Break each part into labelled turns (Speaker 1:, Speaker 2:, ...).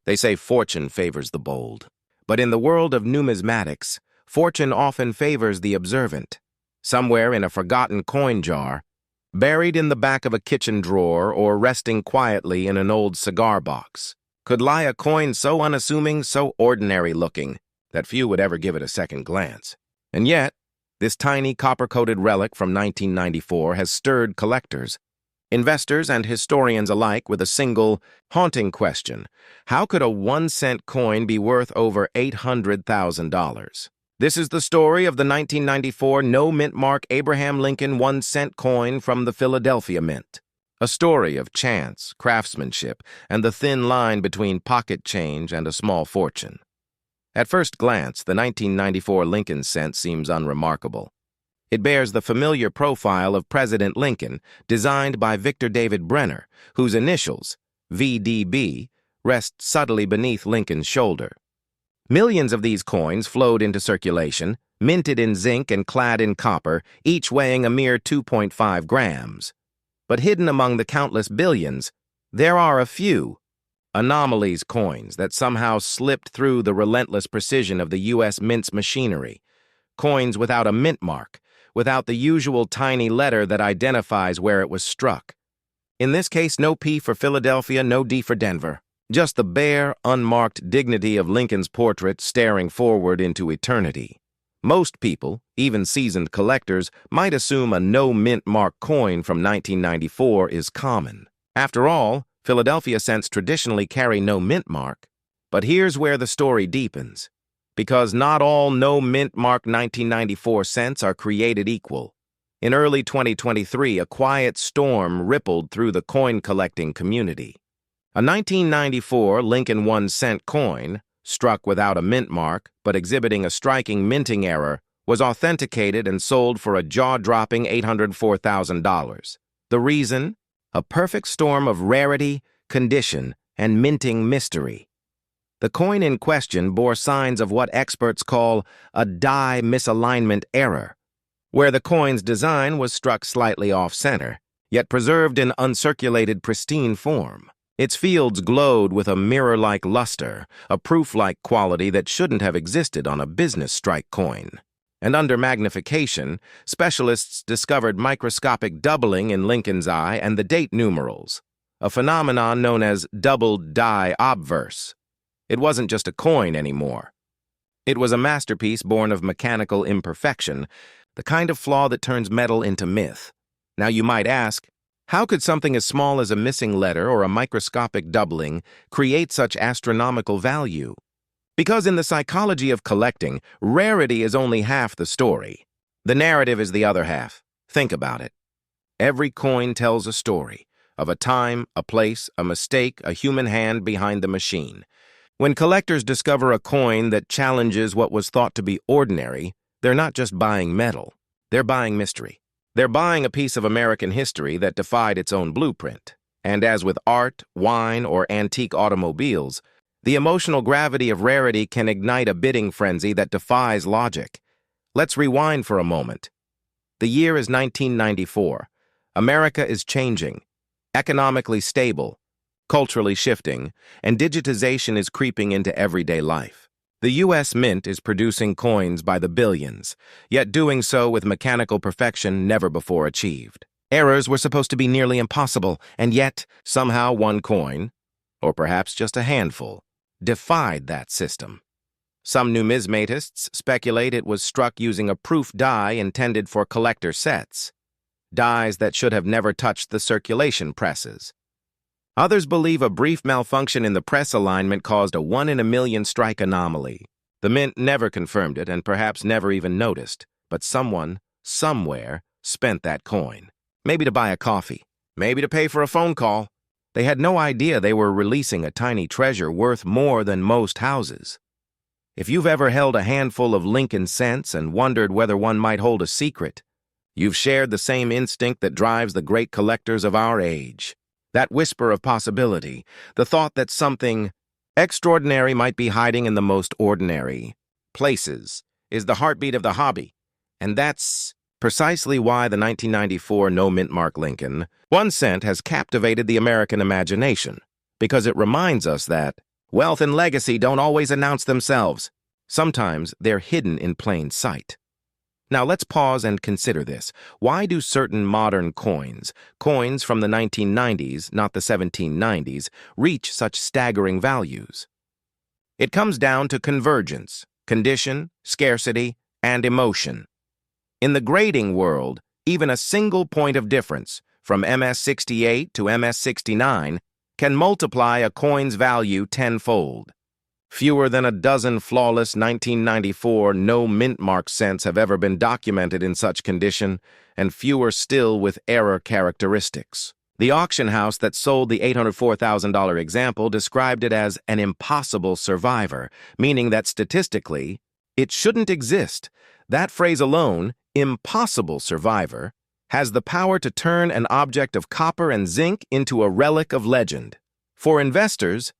Speaker 1: They say fortune favors the bold. But in the world of numismatics, fortune often favors the observant. Somewhere in a forgotten coin jar, buried in the back of a kitchen drawer or resting quietly in an old cigar box, could lie a coin so unassuming, so ordinary-looking, that few would ever give it a second glance. And yet, this tiny copper-coated relic from 1994 has stirred collectors, investors, and historians alike with a single, haunting question: how could a 1-cent coin be worth over $800,000? This is the story of the 1994 no-mint-mark Abraham Lincoln 1-cent coin from the Philadelphia Mint. A story of chance, craftsmanship, and the thin line between pocket change and a small fortune. At first glance, the 1994 Lincoln cent seems unremarkable. It bears the familiar profile of President Lincoln, designed by Victor David Brenner, whose initials, VDB, rest subtly beneath Lincoln's shoulder. Millions of these coins flowed into circulation, minted in zinc and clad in copper, each weighing a mere 2.5 grams. But hidden among the countless billions, there are a few anomalies coins that somehow slipped through the relentless precision of the U.S. Mint's machinery. Coins without a mint mark, without the usual tiny letter that identifies where it was struck. In this case, no P for Philadelphia, no D for Denver. Just the bare, unmarked dignity of Lincoln's portrait staring forward into eternity. Most people, even seasoned collectors, might assume a no-mint mark coin from 1994 is common. After all, Philadelphia cents traditionally carry no mint mark. But here's where the story deepens. Because not all no-mint mark 1994 cents are created equal. In early 2023, a quiet storm rippled through the coin-collecting community. A 1994 Lincoln 1-cent coin, struck without a mint mark but exhibiting a striking minting error, was authenticated and sold for a jaw-dropping $804,000. The reason? A perfect storm of rarity, condition, and minting mystery. The coin in question bore signs of what experts call a die misalignment error, where the coin's design was struck slightly off-center, yet preserved in uncirculated pristine form. Its fields glowed with a mirror-like luster, a proof-like quality that shouldn't have existed on a business strike coin. And under magnification, specialists discovered microscopic doubling in Lincoln's eye and the date numerals, a phenomenon known as doubled die obverse. It wasn't just a coin anymore. It was a masterpiece born of mechanical imperfection, the kind of flaw that turns metal into myth. Now you might ask, how could something as small as a missing letter or a microscopic doubling create such astronomical value? Because in the psychology of collecting, rarity is only half the story. The narrative is the other half. Think about it. Every coin tells a story of a time, a place, a mistake, a human hand behind the machine. When collectors discover a coin that challenges what was thought to be ordinary, they're not just buying metal, they're buying mystery. They're buying a piece of American history that defied its own blueprint. And as with art, wine, or antique automobiles, the emotional gravity of rarity can ignite a bidding frenzy that defies logic. Let's rewind for a moment. The year is 1994. America is changing, economically stable, culturally shifting, and digitization is creeping into everyday life. The U.S. Mint is producing coins by the billions, yet doing so with mechanical perfection never before achieved. Errors were supposed to be nearly impossible, and yet, somehow one coin, or perhaps just a handful, defied that system. Some numismatists speculate it was struck using a proof die intended for collector sets, dies that should have never touched the circulation presses. Others believe a brief malfunction in the press alignment caused a 1-in-a-million strike anomaly. The Mint never confirmed it and perhaps never even noticed, but someone, somewhere, spent that coin. Maybe to buy a coffee, maybe to pay for a phone call. They had no idea they were releasing a tiny treasure worth more than most houses. If you've ever held a handful of Lincoln cents and wondered whether one might hold a secret, you've shared the same instinct that drives the great collectors of our age. That whisper of possibility, the thought that something extraordinary might be hiding in the most ordinary places, is the heartbeat of the hobby. And that's precisely why the 1994 no-mint mark Lincoln 1 cent has captivated the American imagination, because it reminds us that Wealth and legacy don't always announce themselves. Sometimes they're hidden in plain sight. Now let's pause and consider this. Why do certain modern coins from the 1990s, not the 1790s, reach such staggering values? It comes down to convergence, condition, scarcity, and emotion. In the grading world, even a single point of difference, from MS-68 to MS-69, can multiply a coin's value tenfold. Fewer than a dozen flawless 1994 no-mint mark cents have ever been documented in such condition, and fewer still with error characteristics. The auction house that sold the $804,000 example described it as an impossible survivor, meaning that statistically, it shouldn't exist. That phrase alone, impossible survivor, has the power to turn an object of copper and zinc into a relic of legend. For investors,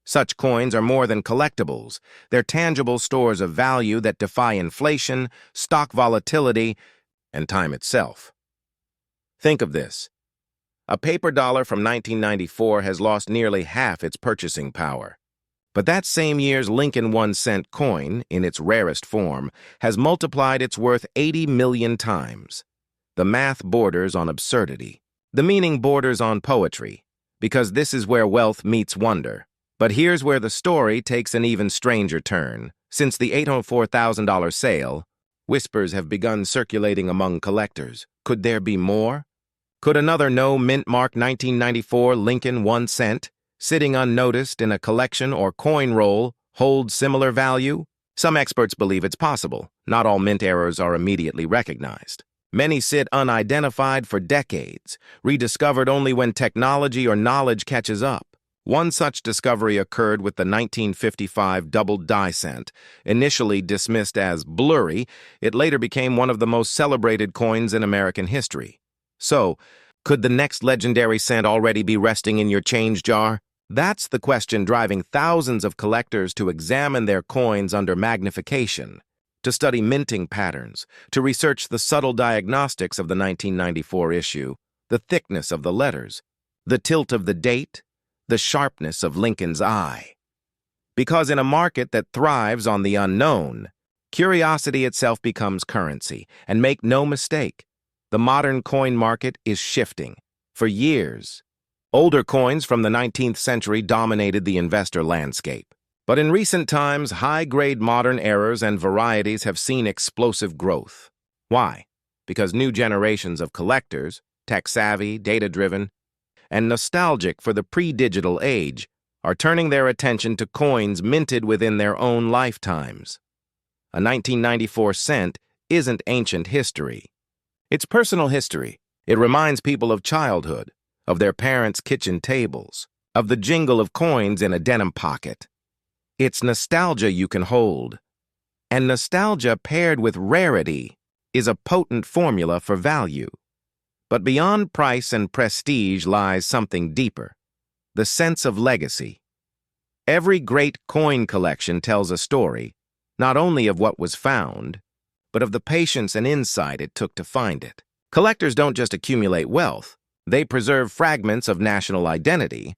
Speaker 1: such coins are more than collectibles. They're tangible stores of value that defy inflation, stock volatility, and time itself. Think of this. A paper dollar from 1994 has lost nearly half its purchasing power. But that same year's Lincoln 1-cent coin, in its rarest form, has multiplied its worth 80 million times. The math borders on absurdity. The meaning borders on poetry, because this is where wealth meets wonder. But here's where the story takes an even stranger turn. Since the $804,000 sale, whispers have begun circulating among collectors. Could there be more? Could another no-mint mark 1994 Lincoln 1-cent, sitting unnoticed in a collection or coin roll, hold similar value? Some experts believe it's possible. Not all mint errors are immediately recognized. Many sit unidentified for decades, rediscovered only when technology or knowledge catches up. One such discovery occurred with the 1955 double die cent. Initially dismissed as blurry, it later became one of the most celebrated coins in American history. So, could the next legendary cent already be resting in your change jar? That's the question driving thousands of collectors to examine their coins under magnification, to study minting patterns, to research the subtle diagnostics of the 1994 issue, the thickness of the letters, the tilt of the date, the sharpness of Lincoln's eye. Because in a market that thrives on the unknown, curiosity itself becomes currency. And make no mistake, the modern coin market is shifting. For years, older coins from the 19th century dominated the investor landscape. But in recent times, high-grade modern errors and varieties have seen explosive growth. Why? Because new generations of collectors, tech-savvy, data-driven, and nostalgic for the pre-digital age, are turning their attention to coins minted within their own lifetimes. A 1994 cent isn't ancient history. It's personal history. It reminds people of childhood, of their parents' kitchen tables, of the jingle of coins in a denim pocket. It's nostalgia you can hold. And nostalgia paired with rarity is a potent formula for value. But beyond price and prestige lies something deeper, the sense of legacy. Every great coin collection tells a story, not only of what was found, but of the patience and insight it took to find it. Collectors don't just accumulate wealth, they preserve fragments of national identity.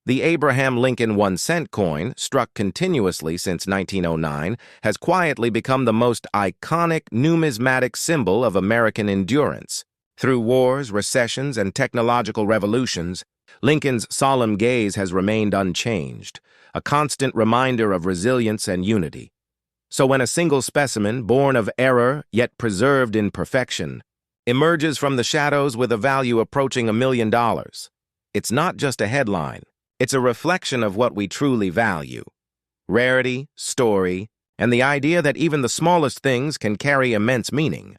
Speaker 1: The Abraham Lincoln 1-cent coin, struck continuously since 1909, has quietly become the most iconic numismatic symbol of American endurance. Through wars, recessions, and technological revolutions, Lincoln's solemn gaze has remained unchanged, a constant reminder of resilience and unity. So when a single specimen, born of error yet preserved in perfection, emerges from the shadows with a value approaching $1 million, it's not just a headline, it's a reflection of what we truly value: rarity, story, and the idea that even the smallest things can carry immense meaning.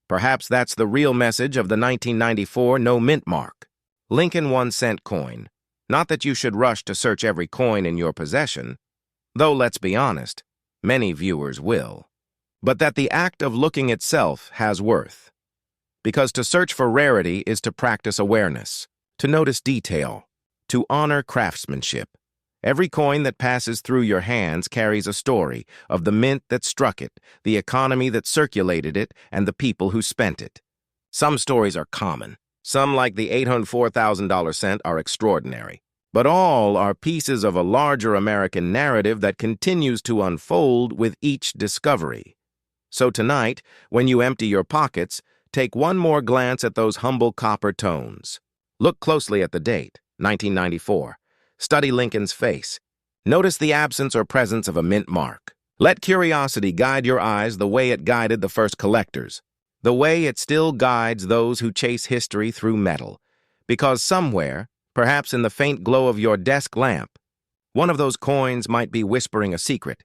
Speaker 1: Perhaps that's the real message of the 1994 no-mint mark. Lincoln 1-cent coin. Not that you should rush to search every coin in your possession, though let's be honest, many viewers will. But that the act of looking itself has worth. Because to search for rarity is to practice awareness, to notice detail, to honor craftsmanship. Every coin that passes through your hands carries a story of the mint that struck it, the economy that circulated it, and the people who spent it. Some stories are common. Some, like the $804,000 cent, are extraordinary. but all are pieces of a larger American narrative that continues to unfold with each discovery. So tonight, when you empty your pockets, take one more glance at those humble copper tones. Look closely at the date, 1994. Study Lincoln's face. Notice the absence or presence of a mint mark. Let curiosity guide your eyes the way it guided the first collectors, the way it still guides those who chase history through metal. Because somewhere, perhaps in the faint glow of your desk lamp, one of those coins might be whispering a secret,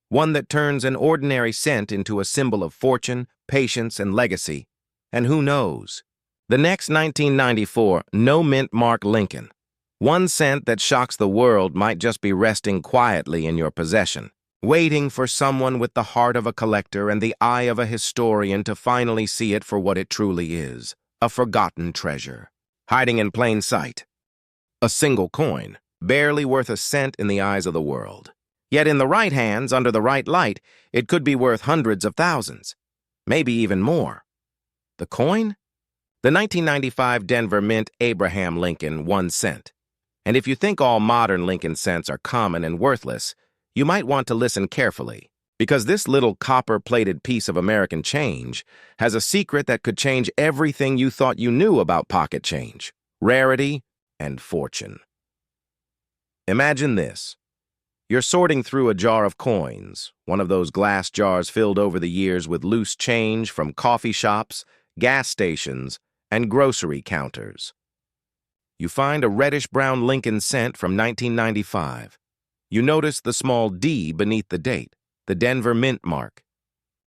Speaker 1: one that turns an ordinary cent into a symbol of fortune, patience, and legacy. And who knows? The next 1994 no mint mark Lincoln, 1 cent that shocks the world, might just be resting quietly in your possession, waiting for someone with the heart of a collector and the eye of a historian to finally see it for what it truly is, a forgotten treasure, hiding in plain sight. A single coin, barely worth a cent in the eyes of the world. Yet in the right hands, under the right light, it could be worth hundreds of thousands, maybe even more. The coin? The 1995 Denver Mint Abraham Lincoln 1 cent. And if you think all modern Lincoln cents are common and worthless, you might want to listen carefully, because this little copper-plated piece of American change has a secret that could change everything you thought you knew about pocket change, rarity, and fortune. Imagine this. You're sorting through a jar of coins, one of those glass jars filled over the years with loose change from coffee shops, gas stations, and grocery counters. You find a reddish-brown Lincoln cent from 1995. You notice the small D beneath the date, the Denver Mint mark.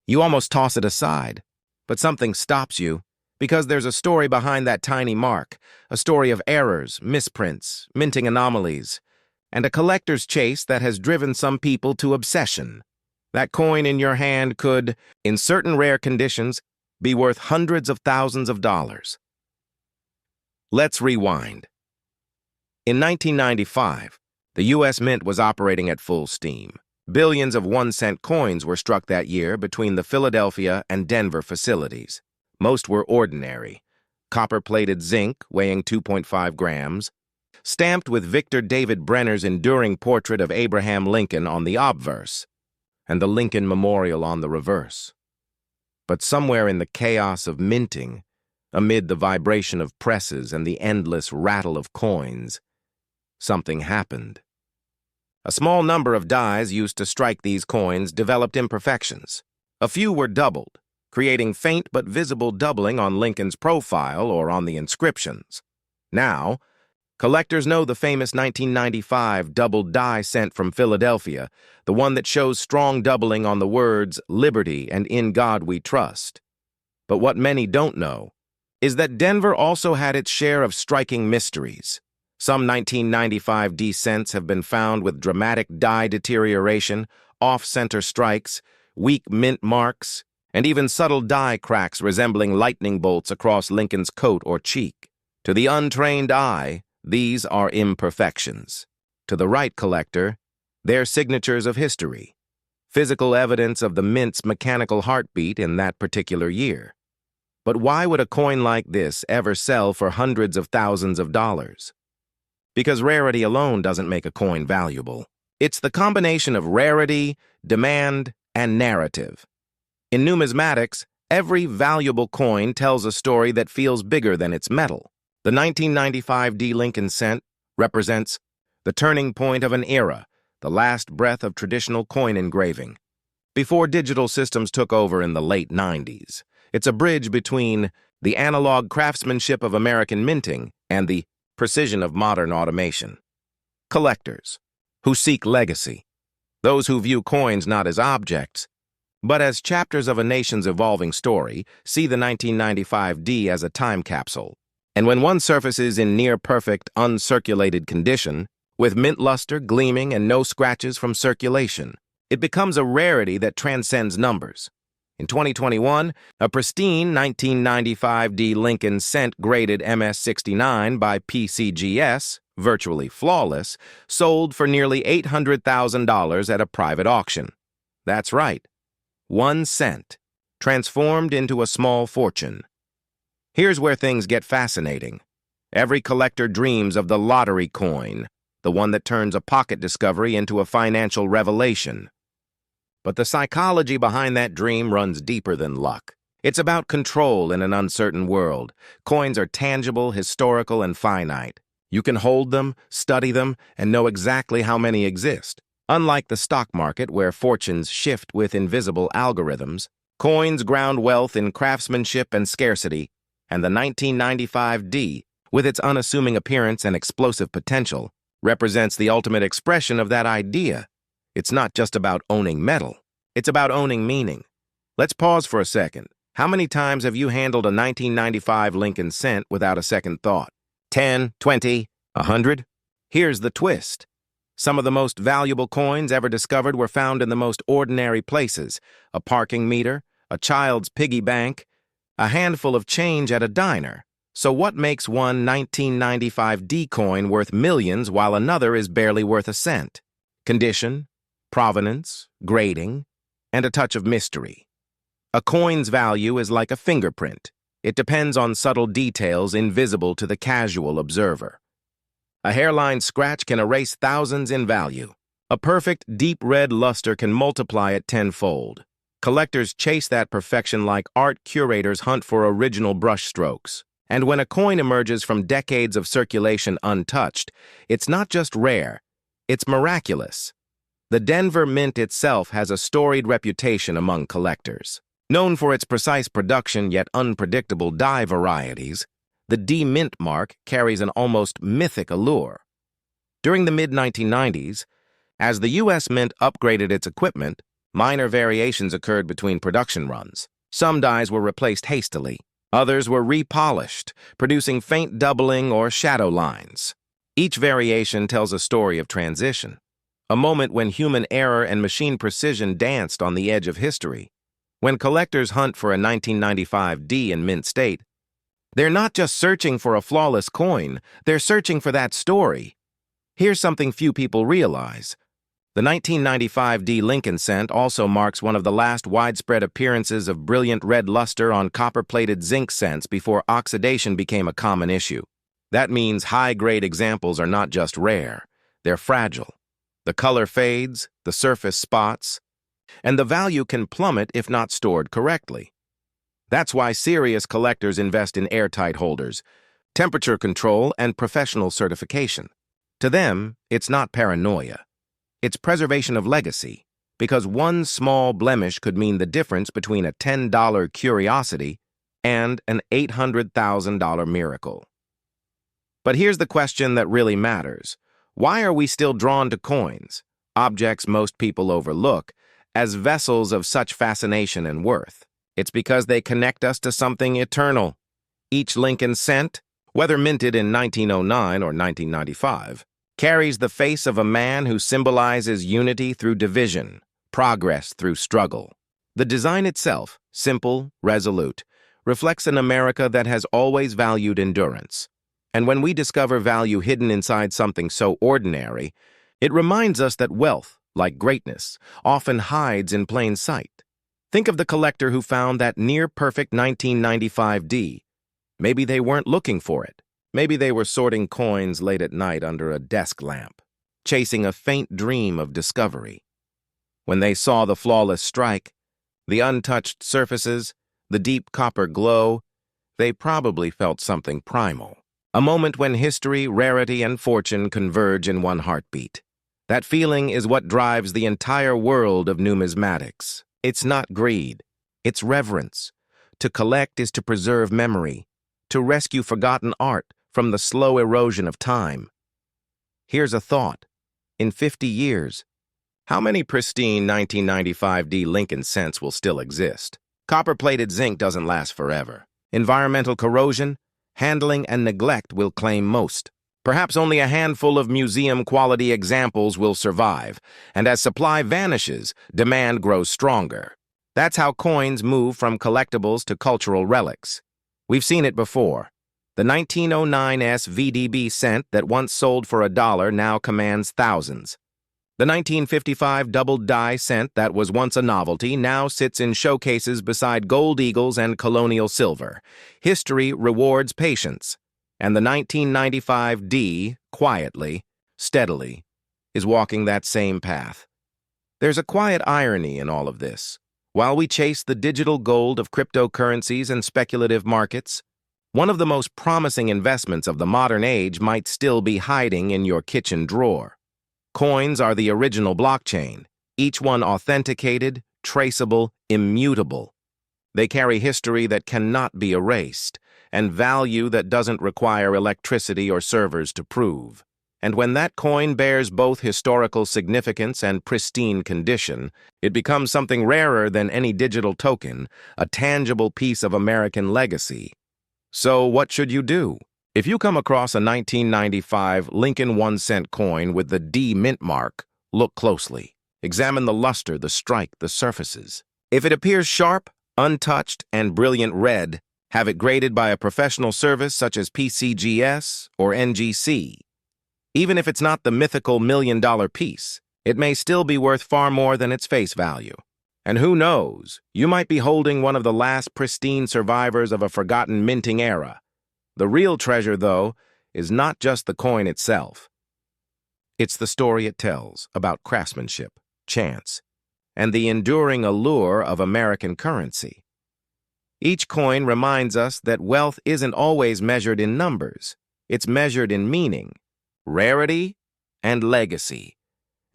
Speaker 1: You almost toss it aside, but something stops you, because there's a story behind that tiny mark, a story of errors, misprints, minting anomalies, and a collector's chase that has driven some people to obsession. That coin in your hand could, in certain rare conditions, be worth hundreds of thousands of dollars. Let's rewind. In 1995, the U.S. Mint was operating at full steam. Billions of 1-cent coins were struck that year between the Philadelphia and Denver facilities. Most were ordinary, copper-plated zinc weighing 2.5 grams, stamped with Victor David Brenner's enduring portrait of Abraham Lincoln on the obverse, and the Lincoln Memorial on the reverse. But somewhere in the chaos of minting, amid the vibration of presses and the endless rattle of coins, something happened. A small number of dies used to strike these coins developed imperfections. A few were doubled, creating faint but visible doubling on Lincoln's profile or on the inscriptions. Now, collectors know the famous 1995 doubled die cent from Philadelphia, the one that shows strong doubling on the words "Liberty" and "In God We Trust." But what many don't know is that Denver also had its share of striking mysteries. Some 1995 D cents have been found with dramatic die deterioration, off-center strikes, weak mint marks, and even subtle die cracks resembling lightning bolts across Lincoln's coat or cheek. To the untrained eye, these are imperfections. To the right collector, they're signatures of history, physical evidence of the mint's mechanical heartbeat in that particular year. But why would a coin like this ever sell for hundreds of thousands of dollars? Because rarity alone doesn't make a coin valuable. It's the combination of rarity, demand, and narrative. In numismatics, every valuable coin tells a story that feels bigger than its metal. The 1995 D Lincoln cent represents the turning point of an era, the last breath of traditional coin engraving. Before digital systems took over in the late 90s, it's a bridge between the analog craftsmanship of American minting and the precision of modern automation. Collectors, who seek legacy. Those who view coins not as objects, but as chapters of a nation's evolving story, see the 1995 D as a time capsule. And when one surfaces in near-perfect, uncirculated condition, with mint luster gleaming and no scratches from circulation, it becomes a rarity that transcends numbers. In 2021, a pristine 1995 D Lincoln cent graded MS-69 by PCGS, virtually flawless, sold for nearly $800,000 at a private auction. That's right, 1 cent, transformed into a small fortune. Here's where things get fascinating. Every collector dreams of the lottery coin, the one that turns a pocket discovery into a financial revelation. But the psychology behind that dream runs deeper than luck. It's about control in an uncertain world. Coins are tangible, historical, and finite. You can hold them, study them, and know exactly how many exist. Unlike the stock market, where fortunes shift with invisible algorithms, coins ground wealth in craftsmanship and scarcity, and the 1995 D, with its unassuming appearance and explosive potential, represents the ultimate expression of that idea. It's not just about owning metal. It's about owning meaning. Let's pause for a second. How many times have you handled a 1995 Lincoln cent without a second thought? 10, 20, 100? Here's the twist. Some of the most valuable coins ever discovered were found in the most ordinary places: a parking meter, a child's piggy bank, a handful of change at a diner. So what makes one 1995 D coin worth millions while another is barely worth a cent? Condition, provenance, grading, and a touch of mystery. A coin's value is like a fingerprint. It depends on subtle details invisible to the casual observer. A hairline scratch can erase thousands in value. A perfect, deep red luster can multiply it tenfold. Collectors chase that perfection like art curators hunt for original brushstrokes. And when a coin emerges from decades of circulation untouched, it's not just rare, it's miraculous. The Denver Mint itself has a storied reputation among collectors. Known for its precise production yet unpredictable die varieties, the D Mint mark carries an almost mythic allure. During the mid-1990s, as the U.S. Mint upgraded its equipment, minor variations occurred between production runs. Some dies were replaced hastily. Others were repolished, producing faint doubling or shadow lines. Each variation tells a story of transition, a moment when human error and machine precision danced on the edge of history. When collectors hunt for a 1995 D in mint state, they're not just searching for a flawless coin, they're searching for that story. Here's something few people realize. The 1995 D Lincoln cent also marks one of the last widespread appearances of brilliant red luster on copper-plated zinc cents before oxidation became a common issue. That means high-grade examples are not just rare, they're fragile. The color fades, the surface spots, and the value can plummet if not stored correctly. That's why serious collectors invest in airtight holders, temperature control, and professional certification. To them, it's not paranoia. It's preservation of legacy, because one small blemish could mean the difference between a $10 curiosity and an $800,000 miracle. But here's the question that really matters. Why are we still drawn to coins, objects most people overlook, as vessels of such fascination and worth? It's because they connect us to something eternal. Each Lincoln cent, whether minted in 1909 or 1995, carries the face of a man who symbolizes unity through division, progress through struggle. The design itself, simple, resolute, reflects an America that has always valued endurance. And when we discover value hidden inside something so ordinary, it reminds us that wealth, like greatness, often hides in plain sight. Think of the collector who found that near-perfect 1995 D. Maybe they weren't looking for it. Maybe they were sorting coins late at night under a desk lamp, chasing a faint dream of discovery. When they saw the flawless strike, the untouched surfaces, the deep copper glow, they probably felt something primal. A moment when history, rarity, and fortune converge in one heartbeat. That feeling is what drives the entire world of numismatics. It's not greed, it's reverence. To collect is to preserve memory, to rescue forgotten art from the slow erosion of time. Here's a thought. In 50 years, how many pristine 1995 D Lincoln cents will still exist? Copper-plated zinc doesn't last forever. Environmental corrosion, handling, and neglect will claim most. Perhaps only a handful of museum-quality examples will survive, and as supply vanishes, demand grows stronger. That's how coins move from collectibles to cultural relics. We've seen it before. The 1909 VDB cent that once sold for $1 now commands thousands. The 1955 doubled die cent that was once a novelty now sits in showcases beside gold eagles and colonial silver. History rewards patience. And the 1995 D, quietly, steadily, is walking that same path. There's a quiet irony in all of this. While we chase the digital gold of cryptocurrencies and speculative markets, one of the most promising investments of the modern age might still be hiding in your kitchen drawer. Coins are the original blockchain, each one authenticated, traceable, immutable. They carry history that cannot be erased, and value that doesn't require electricity or servers to prove. And when that coin bears both historical significance and pristine condition, it becomes something rarer than any digital token, a tangible piece of American legacy. So what should you do? If you come across a 1995 Lincoln 1-cent coin with the D mint mark, look closely. Examine the luster, the strike, the surfaces. If it appears sharp, untouched, and brilliant red, have it graded by a professional service such as PCGS or NGC. Even if it's not the mythical $1,000,000 piece, it may still be worth far more than its face value. And who knows, you might be holding one of the last pristine survivors of a forgotten minting era. The real treasure, though, is not just the coin itself. It's the story it tells about craftsmanship, chance, and the enduring allure of American currency. Each coin reminds us that wealth isn't always measured in numbers. It's measured in meaning, rarity, and legacy.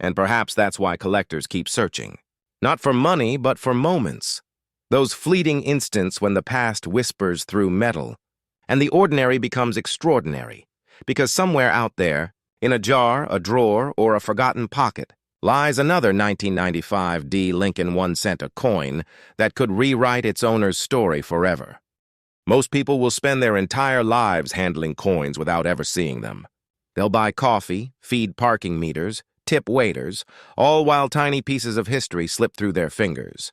Speaker 1: And perhaps that's why collectors keep searching. Not for money, but for moments. Those fleeting instants when the past whispers through metal, and the ordinary becomes extraordinary. Because somewhere out there, in a jar, a drawer, or a forgotten pocket, lies another 1995 D Lincoln 1-cent a coin that could rewrite its owner's story forever. Most people will spend their entire lives handling coins without ever seeing them. They'll buy coffee, feed parking meters, tip waiters, all while tiny pieces of history slip through their fingers.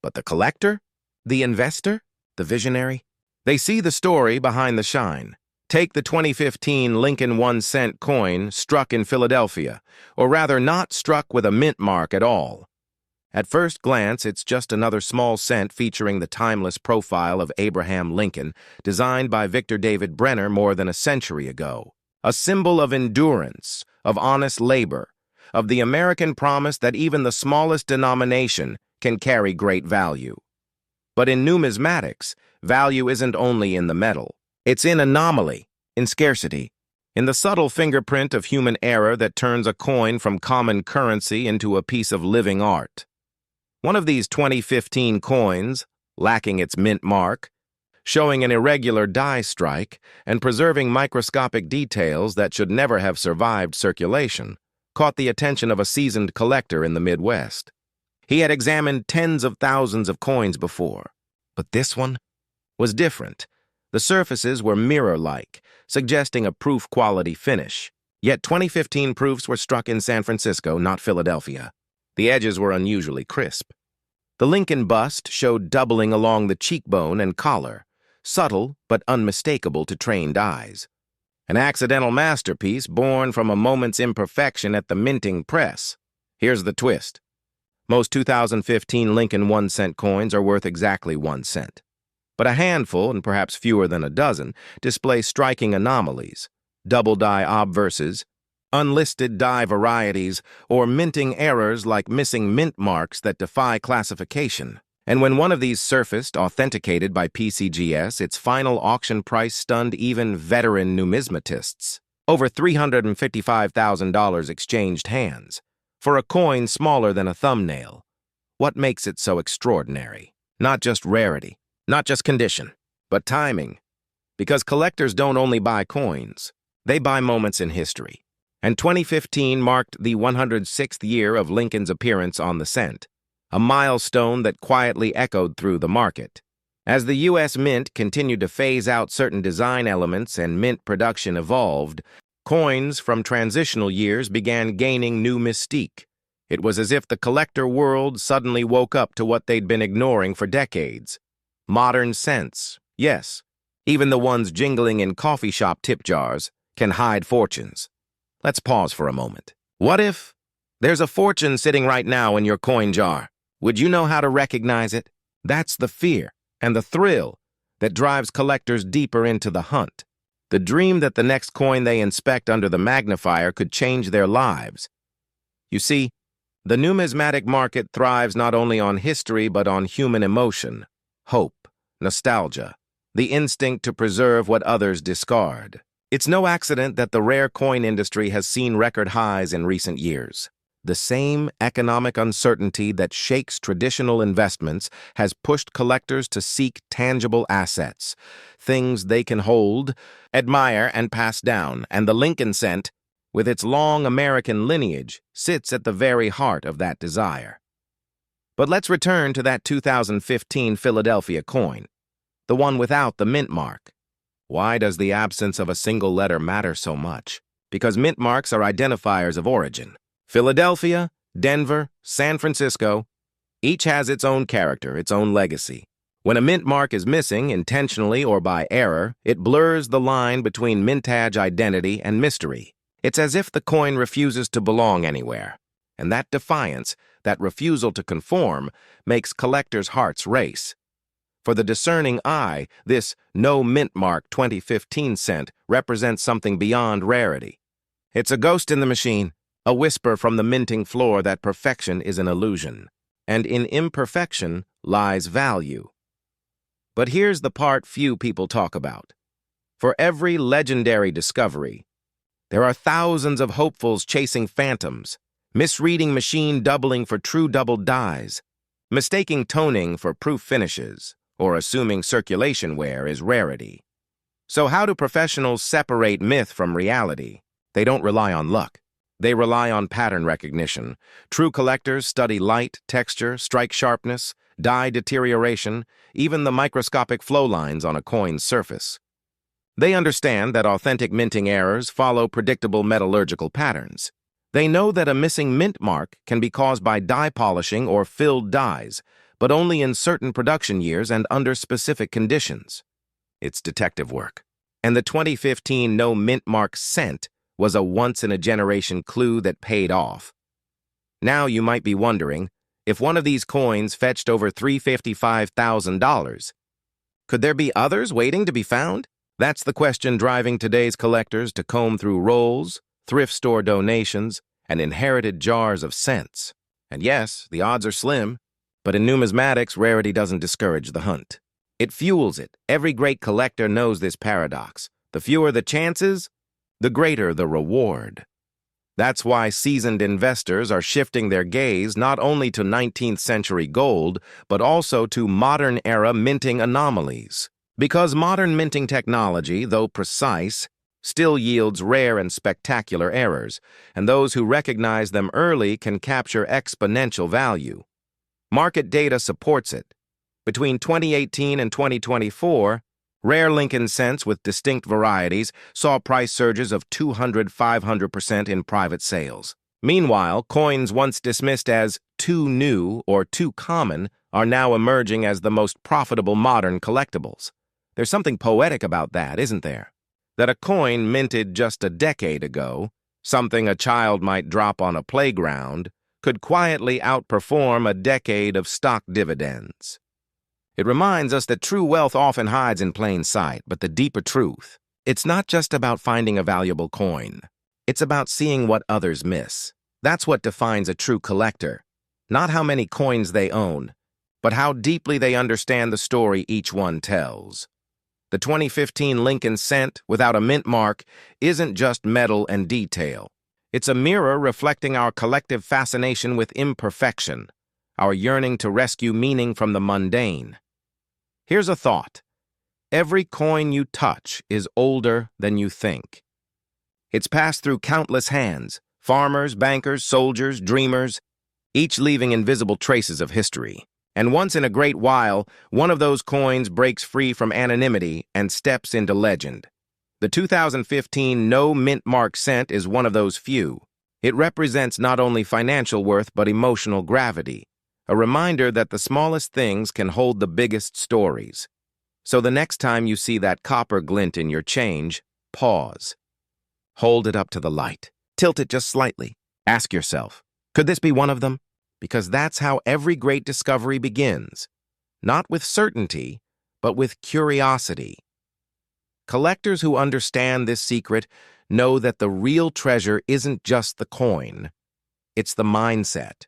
Speaker 1: But the collector? The investor? The visionary? They see the story behind the shine. Take the 2015 Lincoln 1-cent coin struck in Philadelphia, or rather not struck with a mint mark at all. At first glance, it's just another small cent featuring the timeless profile of Abraham Lincoln, designed by Victor David Brenner more than a century ago. A symbol of endurance, of honest labor, of the American promise that even the smallest denomination can carry great value. But in numismatics, value isn't only in the metal. It's in anomaly, in scarcity, in the subtle fingerprint of human error that turns a coin from common currency into a piece of living art. One of these 2015 coins, lacking its mint mark, showing an irregular die strike and preserving microscopic details that should never have survived circulation, caught the attention of a seasoned collector in the Midwest. He had examined tens of thousands of coins before, but this one was different. The surfaces were mirror-like, suggesting a proof-quality finish. Yet 2015 proofs were struck in San Francisco, not Philadelphia. The edges were unusually crisp. The Lincoln bust showed doubling along the cheekbone and collar, subtle but unmistakable to trained eyes. An accidental masterpiece born from a moment's imperfection at the minting press. Here's the twist. Most 2015 Lincoln 1-cent coins are worth exactly 1 cent. But a handful, and perhaps fewer than a dozen, display striking anomalies, double die obverses, unlisted die varieties, or minting errors like missing mint marks that defy classification. And when one of these surfaced, authenticated by PCGS, its final auction price stunned even veteran numismatists. Over $355,000 exchanged hands for a coin smaller than a thumbnail. What makes it so extraordinary? Not just rarity, not just condition, but timing. Because collectors don't only buy coins, they buy moments in history. And 2015 marked the 106th year of Lincoln's appearance on the cent, a milestone that quietly echoed through the market. As the U.S. Mint continued to phase out certain design elements and mint production evolved, coins from transitional years began gaining new mystique. It was as if the collector world suddenly woke up to what they'd been ignoring for decades. Modern cents, yes, even the ones jingling in coffee shop tip jars, can hide fortunes. Let's pause for a moment. What if there's a fortune sitting right now in your coin jar? Would you know how to recognize it? That's the fear and the thrill that drives collectors deeper into the hunt. the dream that the next coin they inspect under the magnifier could change their lives. You see, the numismatic market thrives not only on history but on human emotion, hope, nostalgia, the instinct to preserve what others discard. It's no accident that the rare coin industry has seen record highs in recent years. The same economic uncertainty that shakes traditional investments has pushed collectors to seek tangible assets, things they can hold, admire, and pass down, and the Lincoln cent, with its long American lineage, sits at the very heart of that desire. But let's return to that 2015 Philadelphia coin, the one without the mint mark. Why does the absence of a single letter matter so much? Because mint marks are identifiers of origin. Philadelphia, Denver, San Francisco, each has its own character, its own legacy. When a mint mark is missing, intentionally or by error, it blurs the line between mintage identity and mystery. It's as if the coin refuses to belong anywhere. And that defiance, that refusal to conform, makes collectors' hearts race. For the discerning eye, this no mint mark 2015 cent represents something beyond rarity. It's a ghost in the machine, a whisper from the minting floor that perfection is an illusion, and in imperfection lies value. But here's the part few people talk about. For every legendary discovery, there are thousands of hopefuls chasing phantoms, misreading machine doubling for true double dies, mistaking toning for proof finishes, or assuming circulation wear is rarity. So how do professionals separate myth from reality? They don't rely on luck. They rely on pattern recognition. True collectors study light, texture, strike sharpness, die deterioration, even the microscopic flow lines on a coin's surface. They understand that authentic minting errors follow predictable metallurgical patterns. They know that a missing mint mark can be caused by die polishing or filled dies, but only in certain production years and under specific conditions. It's detective work. And the 2015 no mint mark cent was a once-in-a-generation clue that paid off. Now you might be wondering, if one of these coins fetched over $355,000, could there be others waiting to be found? That's the question driving today's collectors to comb through rolls, thrift store donations, and inherited jars of cents. And yes, the odds are slim, but in numismatics, rarity doesn't discourage the hunt. It fuels it. Every great collector knows this paradox. The fewer the chances, the greater the reward. That's why seasoned investors are shifting their gaze not only to 19th century gold, but also to modern-era minting anomalies. Because modern minting technology, though precise, still yields rare and spectacular errors, and those who recognize them early can capture exponential value. Market data supports it. Between 2018 and 2024, rare Lincoln cents with distinct varieties saw price surges of 200–500% in private sales. Meanwhile, coins once dismissed as too new or too common are now emerging as the most profitable modern collectibles. There's something poetic about that, isn't there? That a coin minted just a decade ago, something a child might drop on a playground, could quietly outperform a decade of stock dividends. It reminds us that true wealth often hides in plain sight, but the deeper truth, it's not just about finding a valuable coin. It's about seeing what others miss. That's what defines a true collector. Not how many coins they own, but how deeply they understand the story each one tells. The 2015 Lincoln cent, without a mint mark, isn't just metal and detail. It's a mirror reflecting our collective fascination with imperfection, our yearning to rescue meaning from the mundane. Here's a thought. Every coin you touch is older than you think. It's passed through countless hands, farmers, bankers, soldiers, dreamers, each leaving invisible traces of history. And once in a great while, one of those coins breaks free from anonymity and steps into legend. The 2015 no mint mark cent is one of those few. It represents not only financial worth but emotional gravity, a reminder that the smallest things can hold the biggest stories. So the next time you see that copper glint in your change, pause. Hold it up to the light. Tilt it just slightly. Ask yourself, could this be one of them? Because that's how every great discovery begins. Not with certainty, but with curiosity. collectors who understand this secret know that the real treasure isn't just the coin, it's the mindset.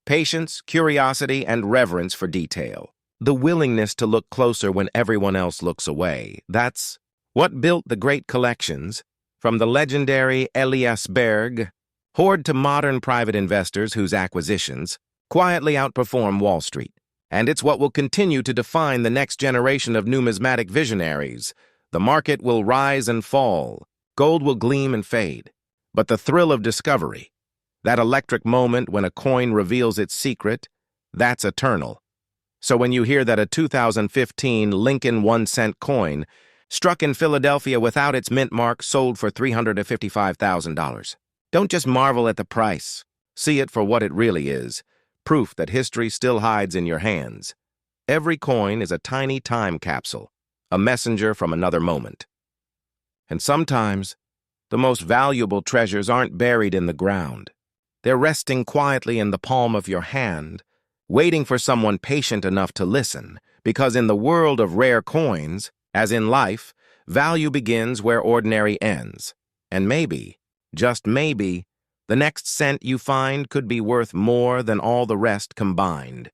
Speaker 1: Patience, curiosity, and reverence for detail. The willingness to look closer when everyone else looks away. That's what built the great collections, from the legendary Elias Berg hoard to modern private investors whose acquisitions quietly outperform Wall Street. And it's what will continue to define the next generation of numismatic visionaries. The market will rise and fall, gold will gleam and fade, but the thrill of discovery, that electric moment when a coin reveals its secret, that's eternal. So when you hear that a 2015 Lincoln 1-cent coin struck in Philadelphia without its mint mark sold for $355,000, don't just marvel at the price. See it for what it really is, proof that history still hides in your hands. Every coin is a tiny time capsule, a messenger from another moment. And sometimes, the most valuable treasures aren't buried in the ground. They're resting quietly in the palm of your hand, waiting for someone patient enough to listen, because in the world of rare coins, as in life, value begins where ordinary ends. And maybe, just maybe, the next cent you find could be worth more than all the rest combined.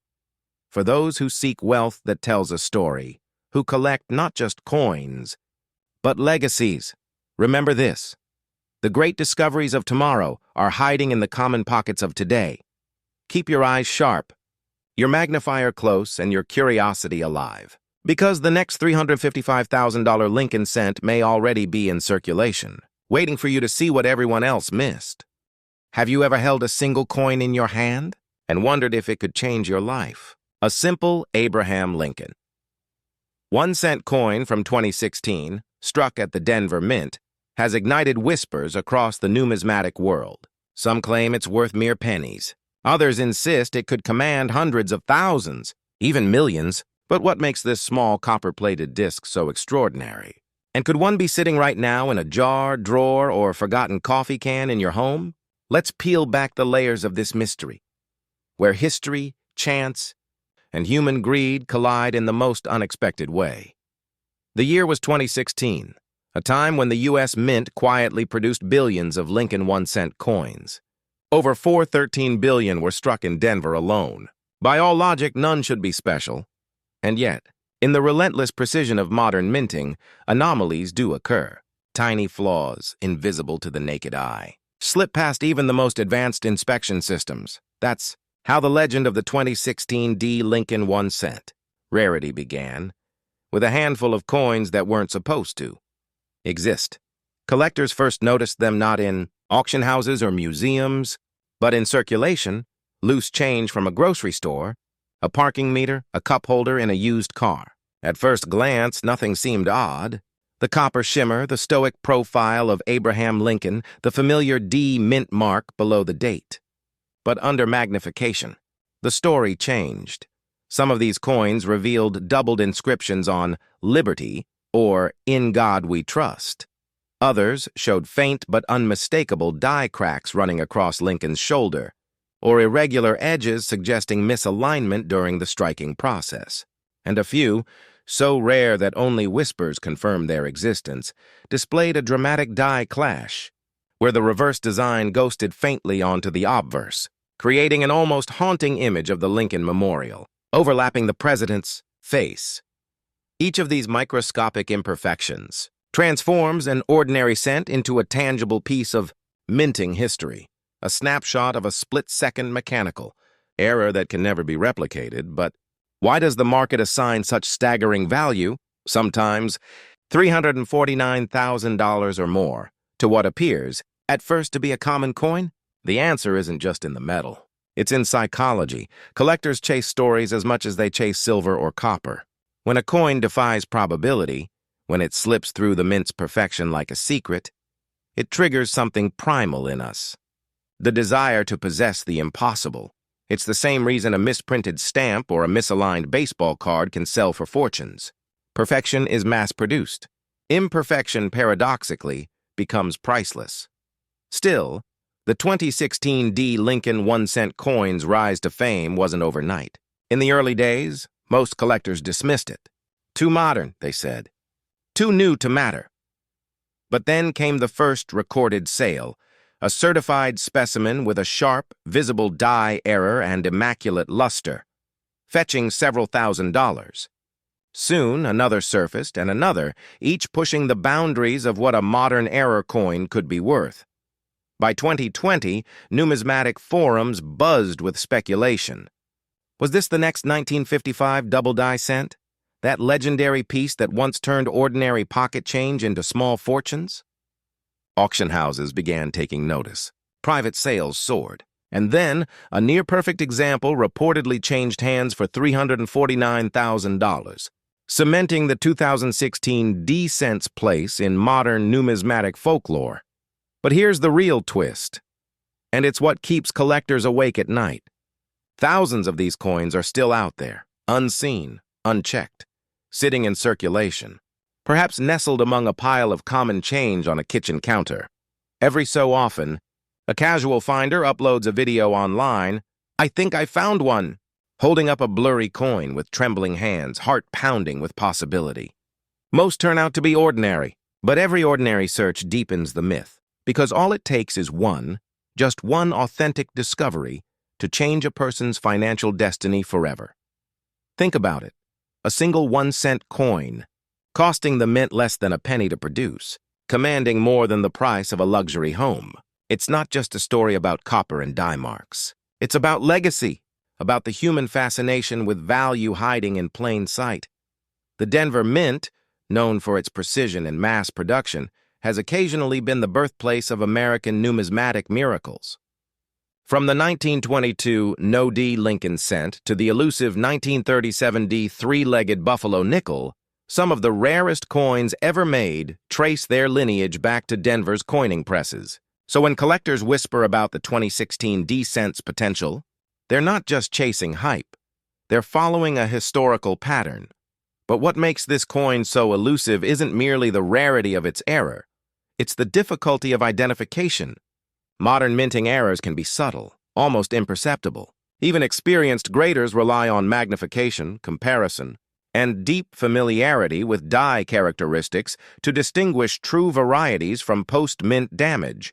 Speaker 1: For those who seek wealth that tells a story, who collect not just coins, but legacies, remember this: the great discoveries of tomorrow are hiding in the common pockets of today. Keep your eyes sharp, your magnifier close, and your curiosity alive, because the next $355,000 Lincoln cent may already be in circulation, waiting for you to see what everyone else missed. Have you ever held a single coin in your hand and wondered if it could change your life? A simple Abraham Lincoln 1-cent coin from 2016, struck at the Denver Mint, has ignited whispers across the numismatic world. Some claim it's worth mere pennies. Others insist it could command hundreds of thousands, even millions. But what makes this small copper-plated disc so extraordinary? And could one be sitting right now in a jar, drawer, or forgotten coffee can in your home? Let's peel back the layers of this mystery, where history, chance, and human greed collide in the most unexpected way. The year was 2016, a time when the U.S. Mint quietly produced billions of Lincoln 1-cent coins. Over $413 billion were struck in Denver alone. By all logic, none should be special. And yet, in the relentless precision of modern minting, anomalies do occur. Tiny flaws, invisible to the naked eye, slip past even the most advanced inspection systems. That's how the legend of the 2016 D Lincoln 1-cent rarity began, with a handful of coins that weren't supposed to exist. Collectors first noticed them not in auction houses or museums, but in circulation, loose change from a grocery store, a parking meter, a cup holder in a used car. At first glance, nothing seemed odd. The copper shimmer, the stoic profile of Abraham Lincoln, the familiar D mint mark below the date. But under magnification, the story changed. Some of these coins revealed doubled inscriptions on liberty or in God we trust. Others showed faint but unmistakable die cracks running across Lincoln's shoulder, or irregular edges suggesting misalignment during the striking process. And a few, so rare that only whispers confirmed their existence, displayed a dramatic die clash, where the reverse design ghosted faintly onto the obverse, creating an almost haunting image of the Lincoln Memorial, overlapping the president's face. Each of these microscopic imperfections transforms an ordinary cent into a tangible piece of minting history, a snapshot of a split-second mechanical error that can never be replicated. But why does the market assign such staggering value, sometimes $349,000 or more, to what appears, at first, to be a common coin? The answer isn't just in the metal. It's in psychology. Collectors chase stories as much as they chase silver or copper. When a coin defies probability, when it slips through the mint's perfection like a secret, it triggers something primal in us. The desire to possess the impossible. It's the same reason a misprinted stamp or a misaligned baseball card can sell for fortunes. Perfection is mass-produced. Imperfection, paradoxically, becomes priceless. Still, the 2016 D Lincoln 1-cent coin's rise to fame wasn't overnight. In the early days, most collectors dismissed it. Too modern, they said. too new to matter. But then came the first recorded sale, a certified specimen with a sharp, visible die error and immaculate luster, fetching several $1,000s. Soon, another surfaced, and another, each pushing the boundaries of what a modern error coin could be worth. By 2020, numismatic forums buzzed with speculation. Was this the next 1955 double-die cent? That legendary piece that once turned ordinary pocket change into small fortunes? Auction houses began taking notice. Private sales soared. And then, a near-perfect example reportedly changed hands for $349,000. Cementing the 2016 D-Cent's place in modern numismatic folklore. But here's the real twist, and it's what keeps collectors awake at night. Thousands of these coins are still out there, unseen, unchecked, sitting in circulation, perhaps nestled among a pile of common change on a kitchen counter. Every so often, a casual finder uploads a video online. "I think I found one," holding up a blurry coin with trembling hands, heart pounding with possibility. Most turn out to be ordinary, but every ordinary search deepens the myth, because all it takes is just one authentic discovery to change a person's financial destiny forever. Think about it. A single 1-cent coin, costing the mint less than a penny to produce, commanding more than the price of a luxury home. It's not just a story about copper and die marks. It's about legacy, about the human fascination with value hiding in plain sight. The Denver Mint, known for its precision and mass production, has occasionally been the birthplace of American numismatic miracles. From the 1922 no-D Lincoln cent to the elusive 1937 D three-legged Buffalo nickel, some of the rarest coins ever made trace their lineage back to Denver's coining presses. So when collectors whisper about the 2016 D-Cent's potential, they're not just chasing hype. They're following a historical pattern. But what makes this coin so elusive isn't merely the rarity of its error. It's the difficulty of identification. Modern minting errors can be subtle, almost imperceptible. Even experienced graders rely on magnification, comparison, and deep familiarity with die characteristics to distinguish true varieties from post-mint damage.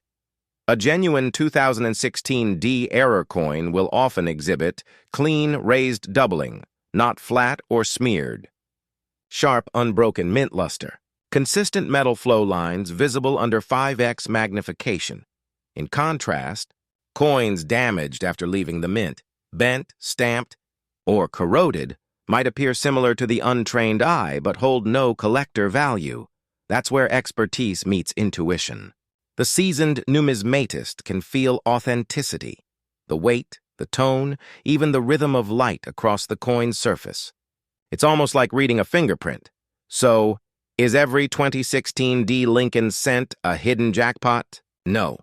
Speaker 1: A genuine 2016 D error coin will often exhibit clean, raised doubling, not flat or smeared. Sharp, unbroken mint luster. Consistent metal flow lines visible under 5x magnification. In contrast, coins damaged after leaving the mint, bent, stamped, or corroded, might appear similar to the untrained eye but hold no collector value. That's where expertise meets intuition. The seasoned numismatist can feel authenticity, the weight, the tone, even the rhythm of light across the coin's surface. It's almost like reading a fingerprint. So, is every 2016 D Lincoln cent a hidden jackpot? No.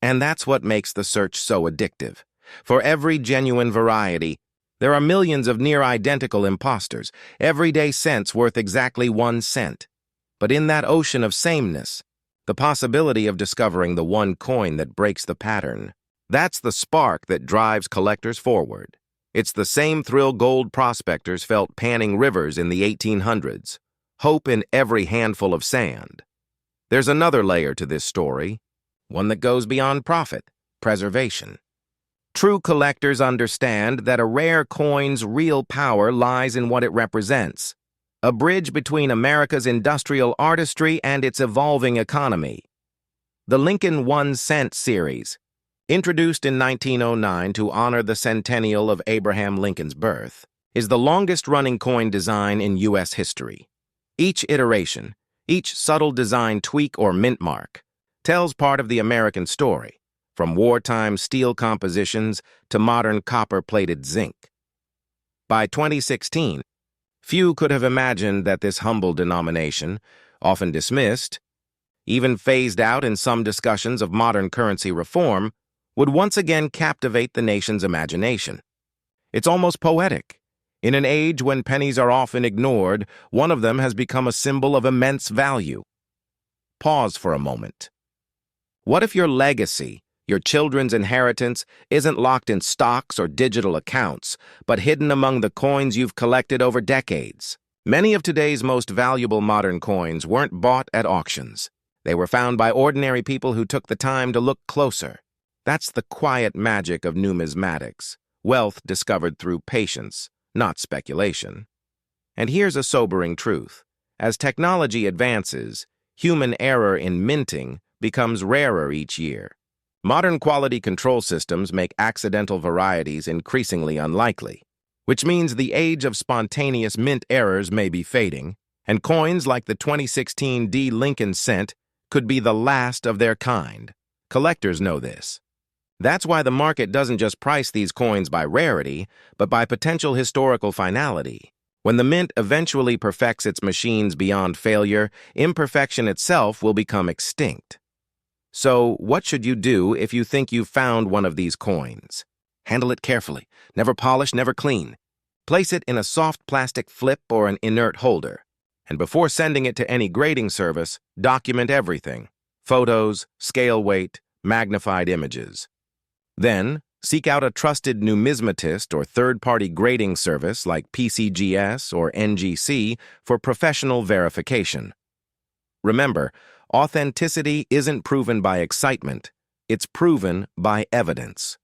Speaker 1: And that's what makes the search so addictive. For every genuine variety, there are millions of near-identical imposters, everyday cents worth exactly 1 cent. But in that ocean of sameness, the possibility of discovering the one coin that breaks the pattern, that's the spark that drives collectors forward. It's the same thrill gold prospectors felt panning rivers in the 1800s. Hope in every handful of sand. There's another layer to this story, one that goes beyond profit, preservation. True collectors understand that a rare coin's real power lies in what it represents, a bridge between America's industrial artistry and its evolving economy. The Lincoln 1-cent series, introduced in 1909 to honor the centennial of Abraham Lincoln's birth, is the longest-running coin design in U.S. history. Each iteration, each subtle design tweak or mint mark, tells part of the American story, from wartime steel compositions to modern copper-plated zinc. By 2016, few could have imagined that this humble denomination, often dismissed, even phased out in some discussions of modern currency reform, would once again captivate the nation's imagination. It's almost poetic. In an age when pennies are often ignored, one of them has become a symbol of immense value. Pause for a moment. What if your legacy, your children's inheritance, isn't locked in stocks or digital accounts, but hidden among the coins you've collected over decades? Many of today's most valuable modern coins weren't bought at auctions. They were found by ordinary people who took the time to look closer. That's the quiet magic of numismatics, wealth discovered through patience, not speculation. And here's a sobering truth. As technology advances, human error in minting becomes rarer each year. Modern quality control systems make accidental varieties increasingly unlikely, which means the age of spontaneous mint errors may be fading, and coins like the 2016 D. Lincoln cent could be the last of their kind. Collectors know this. That's why the market doesn't just price these coins by rarity, but by potential historical finality. When the mint eventually perfects its machines beyond failure, imperfection itself will become extinct. So, what should you do if you think you've found one of these coins? Handle it carefully. Never polish, never clean. Place it in a soft plastic flip or an inert holder. And before sending it to any grading service, document everything. Photos, scale weight, magnified images. Then, seek out a trusted numismatist or third-party grading service like PCGS or NGC for professional verification. Remember, authenticity isn't proven by excitement, it's proven by evidence.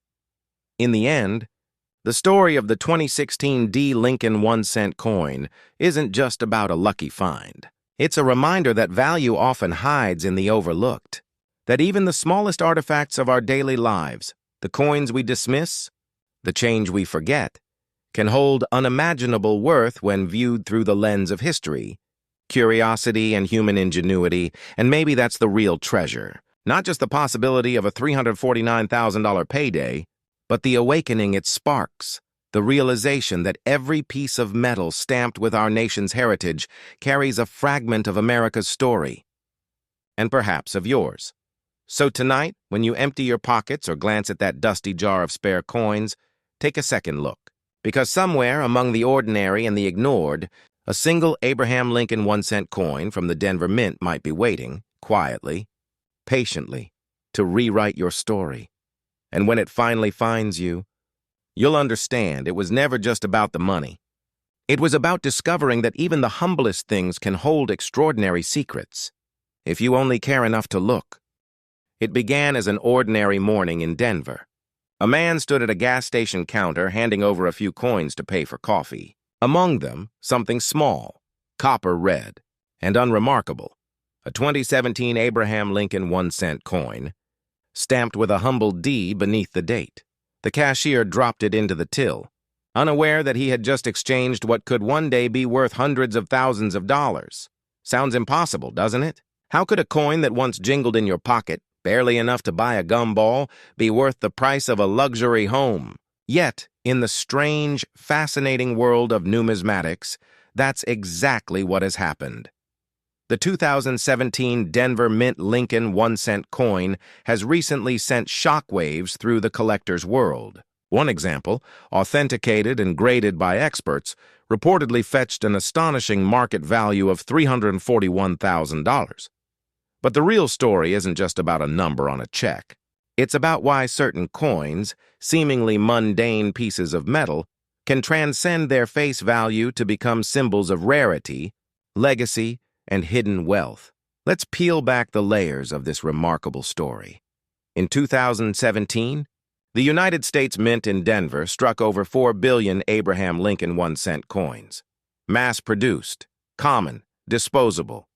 Speaker 1: In the end, the story of the 2016 D. Lincoln 1-cent coin isn't just about a lucky find. It's a reminder that value often hides in the overlooked, that even the smallest artifacts of our daily lives, the coins we dismiss, the change we forget, can hold unimaginable worth when viewed through the lens of history, curiosity, and human ingenuity, and maybe that's the real treasure. Not just the possibility of a $349,000 payday, but the awakening it sparks, the realization that every piece of metal stamped with our nation's heritage carries a fragment of America's story, and perhaps of yours. So tonight, when you empty your pockets or glance at that dusty jar of spare coins, take a second look, because somewhere among the ordinary and the ignored, a single Abraham Lincoln 1-cent coin from the Denver Mint might be waiting, quietly, patiently, to rewrite your story. And when it finally finds you, you'll understand it was never just about the money. It was about discovering that even the humblest things can hold extraordinary secrets, if you only care enough to look. It began as an ordinary morning in Denver. A man stood at a gas station counter handing over a few coins to pay for coffee. Among them, something small, copper red, and unremarkable, a 2017 Abraham Lincoln 1-cent coin, stamped with a humble D beneath the date. The cashier dropped it into the till, unaware that he had just exchanged what could one day be worth hundreds of thousands of dollars. Sounds impossible, doesn't it? How could a coin that once jingled in your pocket, barely enough to buy a gumball, be worth the price of a luxury home? Yet, in the strange, fascinating world of numismatics, that's exactly what has happened. The 2017 Denver Mint Lincoln 1-cent coin has recently sent shockwaves through the collector's world. One example, authenticated and graded by experts, reportedly fetched an astonishing market value of $341,000. But the real story isn't just about a number on a check. It's about why certain coins, seemingly mundane pieces of metal, can transcend their face value to become symbols of rarity, legacy, and hidden wealth. Let's peel back the layers of this remarkable story. In 2017, the United States Mint in Denver struck over 4 billion Abraham Lincoln 1-cent coins. Mass-produced, common, disposable.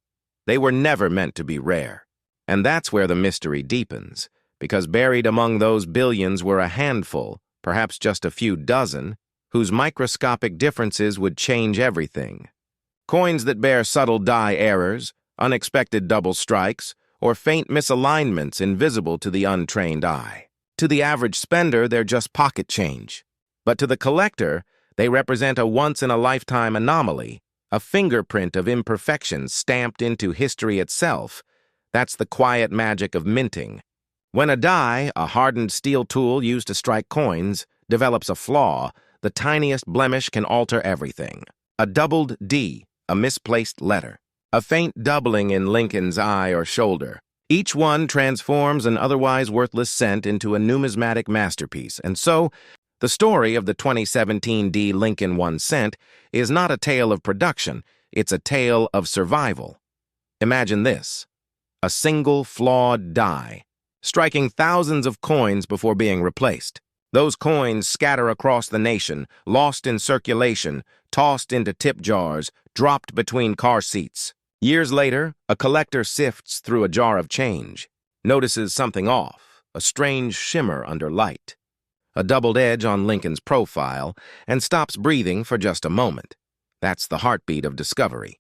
Speaker 1: They were never meant to be rare. And that's where the mystery deepens, because buried among those billions were a handful, perhaps just a few dozen, whose microscopic differences would change everything. Coins that bear subtle die errors, unexpected double strikes, or faint misalignments invisible to the untrained eye. To the average spender, they're just pocket change. But to the collector, they represent a once-in-a-lifetime anomaly, a fingerprint of imperfection stamped into history itself. That's the quiet magic of minting. When a die, a hardened steel tool used to strike coins, develops a flaw, the tiniest blemish can alter everything. A doubled D, a misplaced letter. A faint doubling in Lincoln's eye or shoulder. Each one transforms an otherwise worthless cent into a numismatic masterpiece, and so The story of the 2017 D Lincoln 1 cent is not a tale of production, it's a tale of survival. Imagine this: a single flawed die, striking thousands of coins before being replaced. Those coins scatter across the nation, lost in circulation, tossed into tip jars, dropped between car seats. Years later, a collector sifts through a jar of change, notices something off, a strange shimmer under light, a doubled edge on Lincoln's profile, and stops breathing for just a moment. That's the heartbeat of discovery.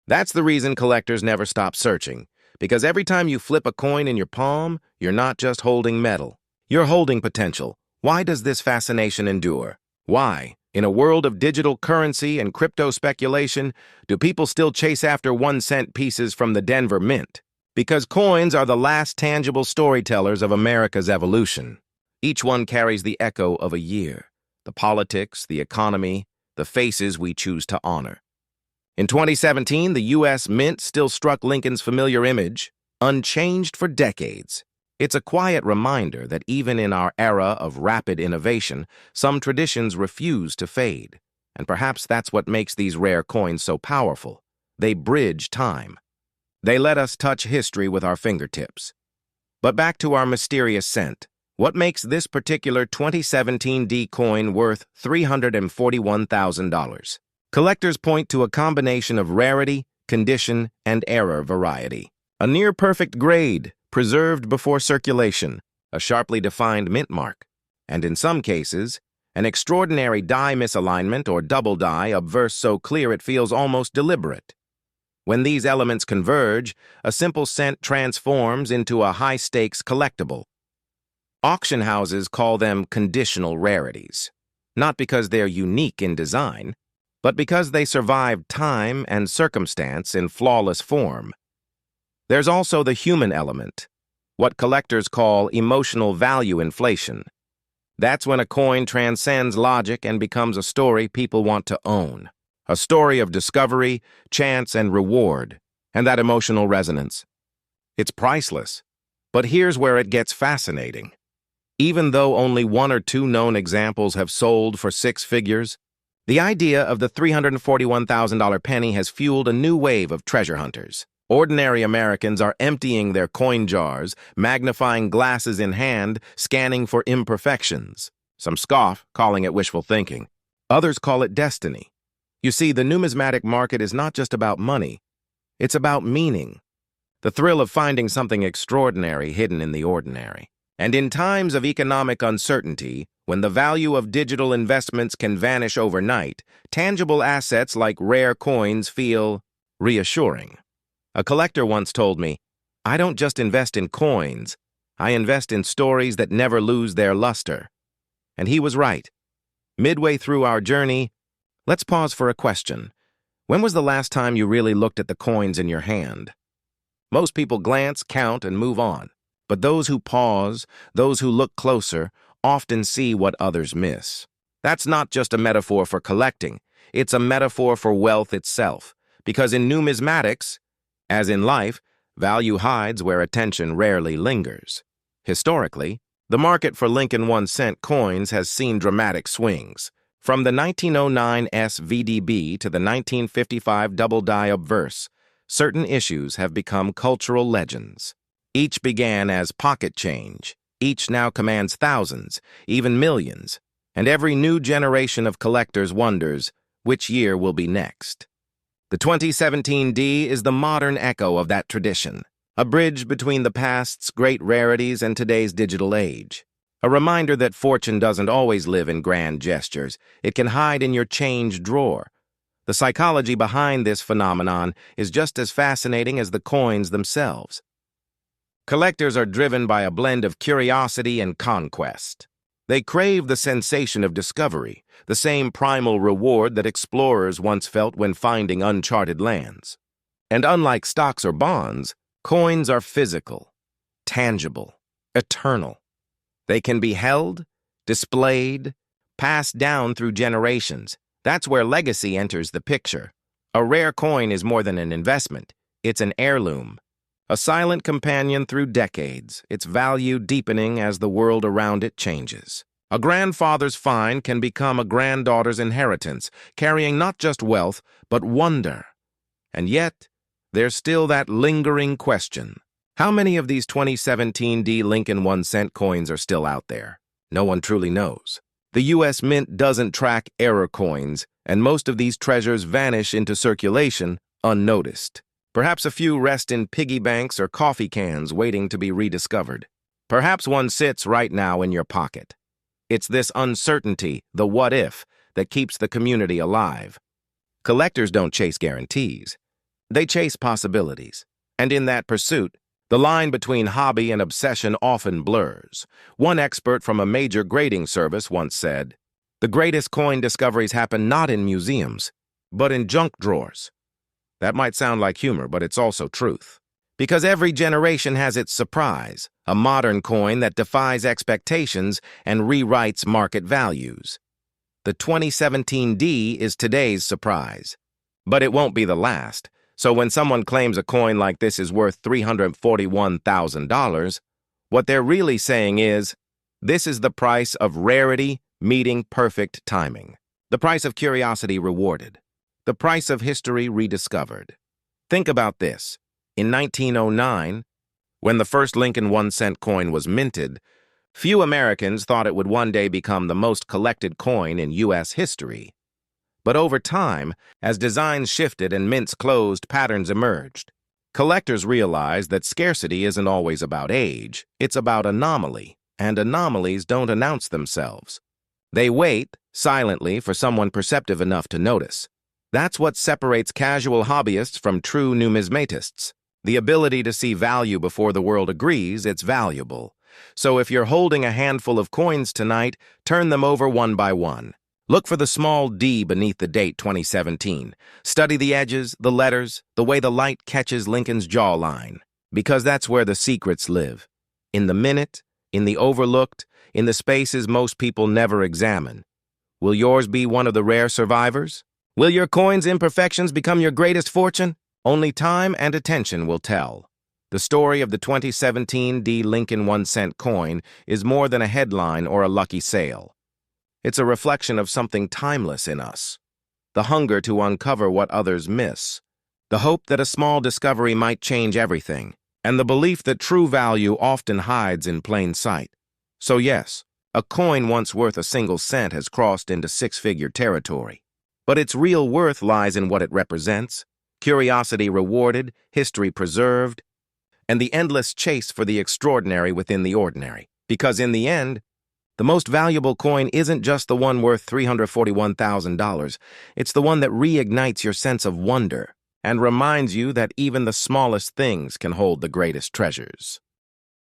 Speaker 1: That's the reason collectors never stop searching, because every time you flip a coin in your palm, you're not just holding metal, you're holding potential. Why does this fascination endure? Why, in a world of digital currency and crypto speculation, do people still chase after 1-cent pieces from the Denver Mint? Because coins are the last tangible storytellers of America's evolution. Each one carries the echo of a year, the politics, the economy, the faces we choose to honor. In 2017, the U.S. Mint still struck Lincoln's familiar image, unchanged for decades. It's a quiet reminder that even in our era of rapid innovation, some traditions refuse to fade. And perhaps that's what makes these rare coins so powerful. They bridge time. They let us touch history with our fingertips. But back to our mysterious cent. What makes this particular 2017 D coin worth $341,000? Collectors point to a combination of rarity, condition, and error variety. A near-perfect grade, preserved before circulation, a sharply defined mint mark, and in some cases, an extraordinary die misalignment or double die obverse so clear it feels almost deliberate. When these elements converge, a simple cent transforms into a high-stakes collectible. Auction houses call them conditional rarities, not because they're unique in design, but because they survived time and circumstance in flawless form. There's also the human element, what collectors call emotional value inflation. That's when a coin transcends logic and becomes a story people want to own. A story of discovery, chance, and reward, and that emotional resonance. It's priceless. But here's where it gets fascinating. Even though only 1 or 2 known examples have sold for 6 figures, the idea of the $341,000 penny has fueled a new wave of treasure hunters. Ordinary Americans are emptying their coin jars, magnifying glasses in hand, scanning for imperfections. Some scoff, calling it wishful thinking. Others call it destiny. You see, the numismatic market is not just about money. It's about meaning. The thrill of finding something extraordinary hidden in the ordinary. And in times of economic uncertainty, when the value of digital investments can vanish overnight, tangible assets like rare coins feel reassuring. A collector once told me, "I don't just invest in coins, I invest in stories that never lose their luster." And he was right. Midway through our journey, let's pause for a question. When was the last time you really looked at the coins in your hand? Most people glance, count, and move on. But those who pause, those who look closer, often see what others miss. That's not just a metaphor for collecting. It's a metaphor for wealth itself. Because in numismatics, as in life, value hides where attention rarely lingers. Historically, the market for Lincoln 1-cent coins has seen dramatic swings. From the 1909 SVDB to the 1955 double die obverse, certain issues have become cultural legends. Each began as pocket change. Each now commands thousands, even millions. And every new generation of collectors wonders, which year will be next? The 2017 D is the modern echo of that tradition, a bridge between the past's great rarities and today's digital age. A reminder that fortune doesn't always live in grand gestures. It can hide in your change drawer. The psychology behind this phenomenon is just as fascinating as the coins themselves. Collectors are driven by a blend of curiosity and conquest. They crave the sensation of discovery, the same primal reward that explorers once felt when finding uncharted lands. And unlike stocks or bonds, coins are physical, tangible, eternal. They can be held, displayed, passed down through generations. That's where legacy enters the picture. A rare coin is more than an investment. It's an heirloom. A silent companion through decades, its value deepening as the world around it changes. A grandfather's find can become a granddaughter's inheritance, carrying not just wealth, but wonder. And yet, there's still that lingering question. How many of these 2017 D Lincoln 1-cent coins are still out there? No one truly knows. The U.S. Mint doesn't track error coins, and most of these treasures vanish into circulation unnoticed. Perhaps a few rest in piggy banks or coffee cans waiting to be rediscovered. Perhaps one sits right now in your pocket. It's this uncertainty, the what if, that keeps the community alive. Collectors don't chase guarantees. They chase possibilities. And in that pursuit, the line between hobby and obsession often blurs. One expert from a major grading service once said, "The greatest coin discoveries happen not in museums, but in junk drawers." That might sound like humor, but it's also truth. Because every generation has its surprise, a modern coin that defies expectations and rewrites market values. The 2017 D is today's surprise. But it won't be the last. So when someone claims a coin like this is worth $341,000, what they're really saying is, this is the price of rarity meeting perfect timing. The price of curiosity rewarded. The price of history rediscovered. Think about this. In 1909, when the first Lincoln 1-cent coin was minted, few Americans thought it would one day become the most collected coin in U.S. history. But over time, as designs shifted and mints closed, patterns emerged. Collectors realized that scarcity isn't always about age, it's about anomaly, and anomalies don't announce themselves. They wait, silently, for someone perceptive enough to notice. That's what separates casual hobbyists from true numismatists. The ability to see value before the world agrees it's valuable. So if you're holding a handful of coins tonight, turn them over one by one. Look for the small D beneath the date 2017. Study the edges, the letters, the way the light catches Lincoln's jawline. Because that's where the secrets live. In the minute, in the overlooked, in the spaces most people never examine. Will yours be one of the rare survivors? Will your coin's imperfections become your greatest fortune? Only time and attention will tell. The story of the 2017 D Lincoln 1-cent coin is more than a headline or a lucky sale. It's a reflection of something timeless in us. The hunger to uncover what others miss. The hope that a small discovery might change everything. And the belief that true value often hides in plain sight. So yes, a coin once worth a single cent has crossed into six-figure territory. But its real worth lies in what it represents. Curiosity rewarded, history preserved, and the endless chase for the extraordinary within the ordinary. Because in the end, the most valuable coin isn't just the one worth $341,000. It's the one that reignites your sense of wonder and reminds you that even the smallest things can hold the greatest treasures.